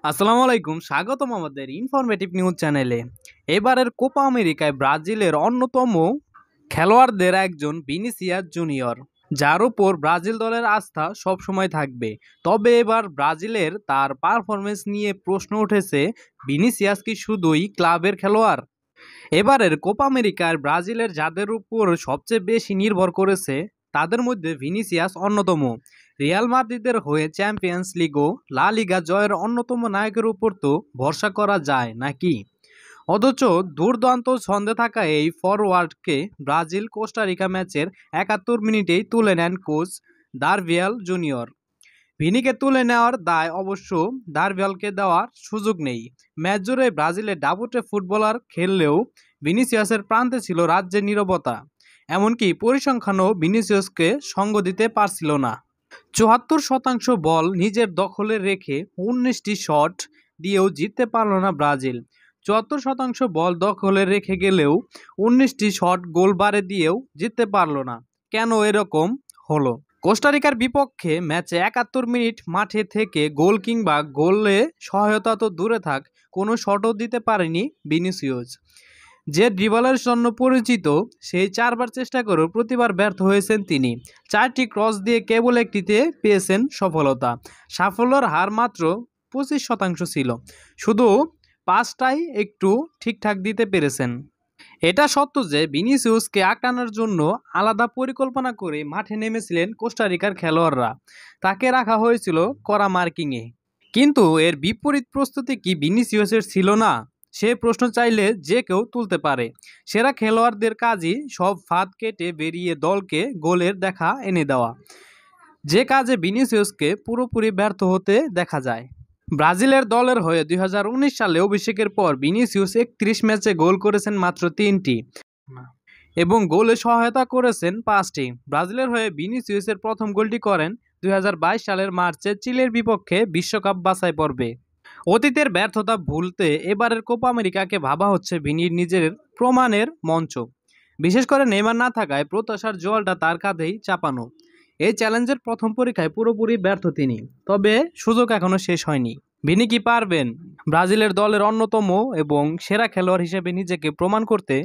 আসসালামু আলাইকুম, স্বাগতম আমাদের ইনফরমেটিভ নিউজ চ্যানেলে। এবারের কোপা আমেরিকায় ব্রাজিলের অন্যতম খেলোয়াড়দের একজন ভিনিসিয়াস জুনিয়র, যার উপর ব্রাজিল দলের আস্থা সবসময় থাকবে। তবে এবার ব্রাজিলের তার পারফরমেন্স নিয়ে প্রশ্ন উঠেছে, ভিনিসিয়াস কি শুধুই ক্লাবের খেলোয়াড়? এবারের কোপা আমেরিকার ব্রাজিলের যাদের উপর সবচেয়ে বেশি নির্ভর করেছে তাদের মধ্যে ভিনিসিয়াস অন্যতম। রিয়াল মাদ্রিদের হয়ে চ্যাম্পিয়ন্স লিগ ও লা লিগা জয়ের অন্যতম নায়কের উপর তো ভরসা করা যায় নাকি? অথচ দুর্দান্ত ছন্দে থাকা এই ফরওয়ার্ডকে ব্রাজিল কোস্টারিকা ম্যাচের ৭১ মিনিটেই তুলে নেন কোচ দারভিয়াল জুনিয়র। ভিনিকে তুলে নেওয়ার দায় অবশ্য দারভিয়ালকে দেওয়ার সুযোগ নেই। ম্যাচ জুড়ে ব্রাজিলের ডাবুটে ফুটবলার খেললেও ভিনিসিয়াসের প্রান্তে ছিল রাজ্যের নীরবতা। এমনকি পরিসংখ্যানও ভিনিসিয়াসকে সঙ্গ দিতে পারছিল না। ৭৪% বল নিজের দখলে রেখে ১৯টি শট দিয়েও জিততে পারল না ব্রাজিল। ৭৪% বল দখলে রেখে গেলেও ১৯টি শট গোল বারে দিয়েও জিততে পারল না। কেন এরকম হলো? কোস্টারিকার বিপক্ষে ম্যাচে ৭১ মিনিট মাঠে থেকে গোল কিংবা গোলে সহায়তা তো দূরে থাক, কোনো শটও দিতে পারেনি ভিনিসিয়াস। যে ড্রিবলের জন্য পরিচিত, সেই ৪বার চেষ্টা করেও প্রতিবার ব্যর্থ হয়েছেন তিনি। ৪টি ক্রস দিয়ে কেবল একটিতে পেয়েছেন সফলতা। সাফল্যের হার মাত্র ২৫% ছিল, শুধু ৫টাই একটু ঠিকঠাক দিতে পেরেছেন। এটা সত্য যে ভিনিসিয়াসকে আটকানোর জন্য আলাদা পরিকল্পনা করে মাঠে নেমেছিলেন কোস্টারিকার খেলোয়াড়রা। তাকে রাখা হয়েছিল কড়া মার্কিংয়ে। কিন্তু এর বিপরীত প্রস্তুতি কি ভিনিসিয়াসের ছিল না? সে প্রশ্ন চাইলে যে কেউ তুলতে পারে। সেরা খেলোয়াড়দের কাজই সব ফাঁদ কেটে বেরিয়ে দলকে গোলের দেখা এনে দেওয়া, যে কাজে ভিনিসিয়াসকে পুরোপুরি ব্যর্থ হতে দেখা যায়। ব্রাজিলের দলের হয়ে ২০১৯ সালে অভিষেকের পর ভিনিসিয়াস ৩১ ম্যাচে গোল করেছেন মাত্র ৩টি এবং গোলে সহায়তা করেছেন ৫টি। ব্রাজিলের হয়ে ভিনিসিয়াসের প্রথম গোলটি করেন ২০২২ সালের মার্চে চিলের বিপক্ষে বিশ্বকাপ বাছাই পর্বে। অতীতের ব্যর্থতা ভুলতে এবারের কোপা আমেরিকাকে ভাবা হচ্ছে ভিনির নিজের প্রমাণের মঞ্চ। বিশেষ করে নেইমার না থাকায় প্রত্যাশার জলটা তার কাঁধেই চাপানো। এই চ্যালেঞ্জের প্রথম পরীক্ষায় পুরোপুরি ব্যর্থ তিনি, তবে সুযোগ এখনো শেষ হয়নি। ভিনি কি পারবেন ব্রাজিলের দলের অন্যতম এবং সেরা খেলোয়াড় হিসেবে নিজেকে প্রমাণ করতে?